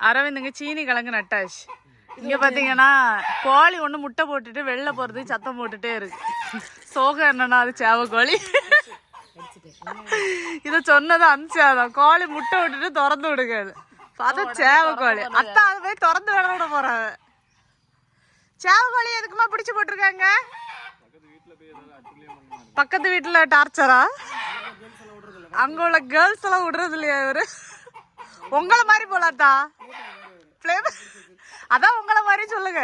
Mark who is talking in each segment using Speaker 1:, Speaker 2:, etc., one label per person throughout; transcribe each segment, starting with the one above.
Speaker 1: அரவிந்துங்க சீனி கிழங்கு நட்டாச்சு. இங்க பாத்தீங்கன்னா கோழி ஒண்ணு முட்டை போட்டுட்டு வெளில போறது சத்தம் போட்டுட்டே இருக்கு. சோகம் என்னன்னா அது சேவக்கோழி. இத சொன்னது அனுப்பிச்சாதான் கோழி முட்டை விட்டுட்டு திறந்து விடுங்க. பார்த்தா சேவக்கோழி. அத்தா அது போய் திறந்து வேலை விட போறாங்க. சேவக்கோழி எதுக்குமா பிடிச்சு போட்டிருக்காங்க? பக்கத்து வீட்டுல டார்ச்சரா? அங்க உள்ள கேர்ள்ஸ் எல்லாம் விடுறது இல்லையா இவரு? உங்களை மாதிரி போலாத்தா. அதான் உங்களை மாதிரி சொல்லுங்க.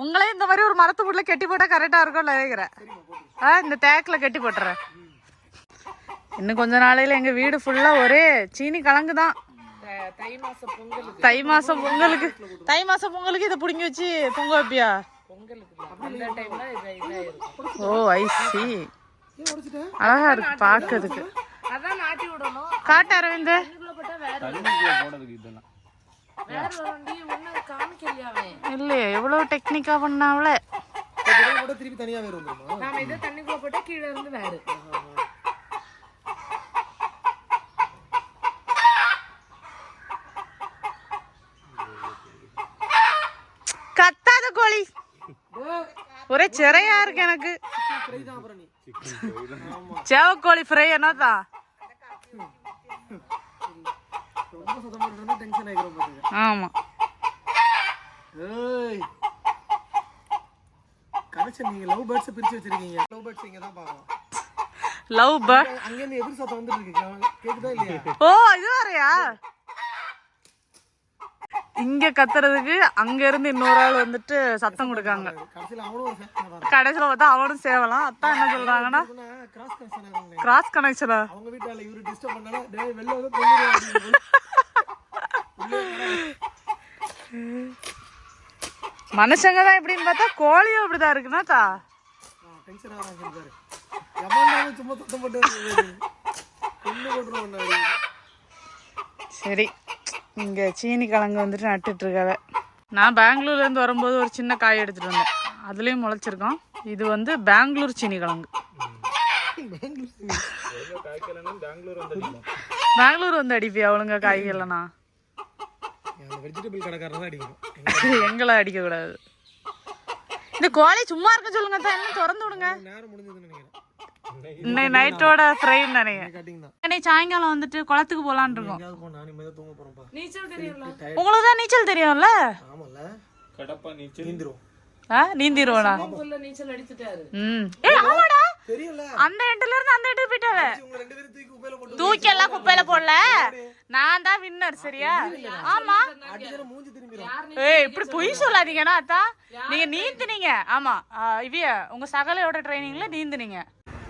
Speaker 1: உங்களே இந்த மாதிரி ஒரு மரத்து வீட்டுல கெட்டி போட்டா கரெக்டா இருக்கும் நினைக்கிறேன். இந்த தேக்குல கெட்டி போட்டுறேன். இன்னும் கொஞ்ச நாளையில எங்க வீடு ஃபுல்லா ஒரே சீனி கிழங்கு தான். தை மாசம் பொங்கலுக்கு இதை புடுங்கி வச்சு பொங்க வைப்பியா? ஓ ஐ சி. அழகா இருக்கு பாக்குறதுக்கு. காட்டு அரவிந்த். இல்லையே எவ்வளவு டெக்னிக்கா பண்ணாவல.
Speaker 2: திருப்பி தனியா தண்ணிக்குள்ள போட்டா கீழே இருந்து வேறு.
Speaker 1: கத்தாத கோழி ஒரே சிறையா இருக்கு எனக்கு. சேவக்கோழி ஃப்ரை என்னதான்? ஆமா
Speaker 2: நீங்க லவ் பேர்ட்ஸ் பிரிச்சு வச்சிருக்கீங்க. லவ் பேர்ட்ஸ் இங்க தான் பாக்கலாம்.
Speaker 1: லவ் பேர்ட்
Speaker 2: அங்க இருந்து எதிர் சத்தம் வந்துருக்கு. கேக்குதா இல்லையா?
Speaker 1: ஓ இது வேறயா? இங்க கத்துறதுக்கு அங்க இருந்து இன்னொரு ஆள் வந்துட்டு சத்தம் கொடுக்காங்க. கடைசியில பார்த்தா அவனும் சேவலாம். அத்தான் என்ன சொல்றாங்கன்னா கிராஸ் கனெக்ஷனா?
Speaker 2: அவங்க வீட்டால இவரு டிஸ்டர்ப் பண்ணால டேய் வெல்ல வந்து கொல்லுறாங்க.
Speaker 1: மனுஷங்க தான் இப்படின்னு பார்த்தா கோழியும் அப்படிதான் இருக்குன்னா தா.
Speaker 2: டென்ஷன் ஆறாங்க பாரு. எவனாலும் சும்மா சத்தம் போட்டு கொன்னு போடுறானே.
Speaker 1: சரி இங்கே சீனி கிழங்கு வந்துட்டு நட்டுட்டு இருக்காவ. நான் பெங்களூர்லேருந்து வரும்போது ஒரு சின்ன காய் எடுத்துகிட்டு வந்தேன். அதுலேயும் முளைச்சிருக்கோம். இது வந்து பெங்களூர் சீனி கிழங்கு. பெங்களூர் வந்து அடிப்பியா ஒழுங்கா காய்கள்லண்ணா? எங்களை அடிக்க கூடாது. இந்த கோழி சும்மா இருக்க சொல்லுங்க தான். என்ன திறந்து விடுங்க. இன்னைக்கு நைட்டோட ஃப்ரைன்னு நினைக்கிறேன். சாயங்காலம் வந்துட்டு குளத்துக்கு போலான்னு இருக்கோம். உங்களுக்கு தான் நீச்சல் தெரியும்ல? நீந்திருவா? அந்த எண்டுல இருந்து அந்த எண்டு போயிட்டாவே. தூக்கி எல்லாம் குப்பையில போடல. நான் தான் வின்னர். சரியா? ஆமா. ஏய் இப்படி பொய் சொல்லாதீங்கன்னா அத்தா. நீங்க நீந்தினீங்க. ஆமா இவிய உங்க சகலையோட ட்ரைனிங்ல நீந்தினீங்க.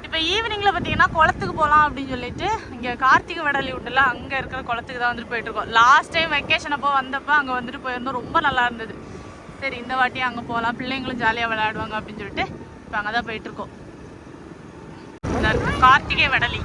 Speaker 1: இப்போ ஈவினிங்ல பார்த்தீங்கன்னா குளத்துக்கு போகலாம் அப்படின்னு சொல்லிட்டு இங்கே கார்த்திகை வடலி விட்டுல அங்கே இருக்கிற குளத்துக்கு தான் வந்துட்டு போயிட்டு இருக்கோம். லாஸ்ட் டைம் வெக்கேஷன் அப்போ வந்தப்போ அங்கே வந்துட்டு போயிருந்தோம். ரொம்ப நல்லா இருந்தது. சரி இந்த வாட்டி அங்கே போகலாம், பிள்ளைங்களும் ஜாலியாக விளையாடுவாங்க அப்படின்னு சொல்லிட்டு இப்போ அங்கே தான் போயிட்டு இருக்கோம். கார்த்திகை வடலி.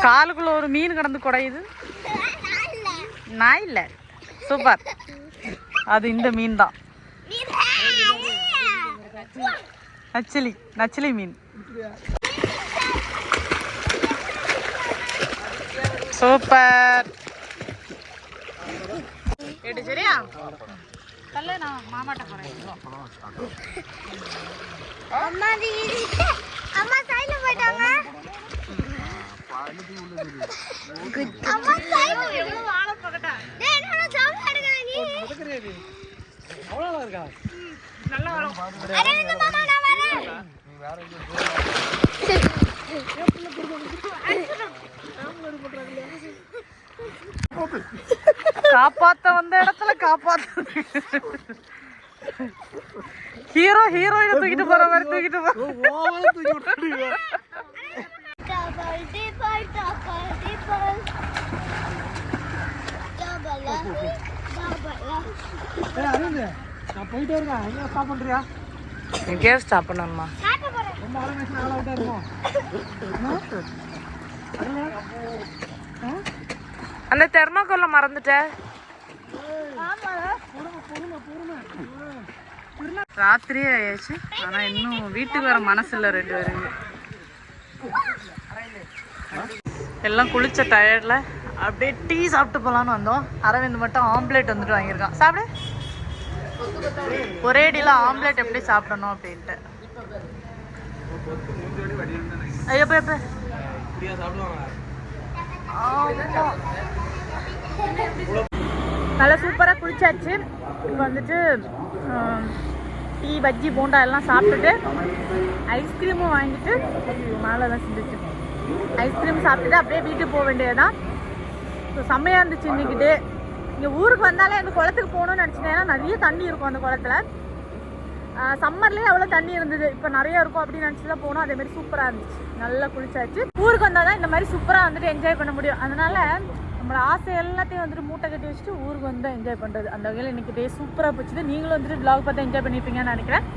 Speaker 1: காலுக்குள்ள ஒரு மீன் கிடந்து குடையுது. நான் இல்ல. சூப்பர். அது இந்த மீன் தான். நச்சிலி மீன். சூப்பர். எடு சரியா? தல்ல நான் மாமாட்ட போறேன். அம்மா சைடுல போய்ட்டாங்க. அம்மா சைடுல எவ்வளவு வாழ பக்கட்டா. டேய் என்னடா சாப்பிட எடுக்கற நீ? பக்கறியாடி. அவ்வளவு இருக்கா? நல்ல வாழ. அரே இந்த மாமா நான் வரேன். நீ வேற எங்க போ. ஏப்ல குடுங்க. காப்பாத்த வந்த இடத்துல காப்பாத்த. ஹீரோயினை தூக்கிட்டு போற மாதிரி தூக்கிட்டு போ. ஓவரா தூக்கி விட்டுடுங்க.
Speaker 2: அரவிந்த் நான் போயிட்டே இருக்கேன் எங்க ஸ்டாப் பண்றியா
Speaker 1: எங்கேயோ ஸ்டாப் பண்ணணுமா
Speaker 2: ரொம்ப ஆரம்பிச்சு ஆள் அவுட்டா இருக்கும்
Speaker 1: அந்த தெர்மாக்கோல்ல மறந்துட்டேன் ராத்திரியே ஆயாச்சு ஆனா இன்னும் வீட்டுக்கு வர மனசு இல்லை 2 பேருக்கு எல்லாம் குளிச்ச டயர்ட்ல அப்படியே டீ சாப்பிட்டு போலான்னு வந்தோம். அரவிந்த் மட்டும் ஆம்லேட் வந்துட்டு வாங்கியிருக்கான். சாப்பிடு. ஒரே அடியில் ஆம்லேட் எப்படி சாப்பிடணும் அப்படின்ட்டு. ஐயப்ப எப்ப நல்லா சூப்பராக குளிச்சாச்சு. இப்போ வந்துட்டு டீ பஜ்ஜி போண்டா எல்லாம் சாப்பிட்டுட்டு ஐஸ்கிரீமும் வாங்கிட்டு மேலெல்லாம் செஞ்சிச்சு ஐஸ்கிரீம் சாப்பிட்டுட்டு அப்படியே வீட்டுக்கு போக வேண்டியதுதான். ஸோ செம்மையாக இருந்துச்சு இன்னைக்கு டே. இங்கே ஊருக்கு வந்தாலே அந்த குளத்துக்கு போகணும்னு நினச்சிட்டேன். ஏன்னா நிறைய தண்ணி இருக்கும் அந்த குளத்தில். சம்மர்லேயே அவ்வளோ தண்ணி இருந்தது, இப்போ நிறைய இருக்கும் அப்படின்னு நினச்சி தான் போனோம். அதேமாதிரி சூப்பராக இருந்துச்சு, நல்லா குளிச்சாச்சு. ஊருக்கு வந்தால் தான் இந்த மாதிரி சூப்பராக வந்துட்டு என்ஜாய் பண்ண முடியும். அதனால் நம்மளோட ஆசை எல்லாத்தையும் வந்துட்டு மூட்டை கட்டி வச்சுட்டு ஊருக்கு வந்து என்ஜாய் பண்ணுறது. அந்த வகையில் இன்றைக்கி டே சூப்பராக போச்சுது. நீங்களும் வந்துட்டு vlog பார்த்து என்ஜாய் பண்ணியிருப்பீங்கன்னு நினைக்கிறேன்.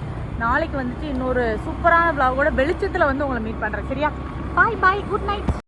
Speaker 1: நாளைக்கு வந்துட்டு இன்னொரு சூப்பரான vlog-ஓட வெளிச்சத்தில் வந்து உங்களை மீட் பண்ணுறேன். சரியா? பாய் பாய், குட் நைட்.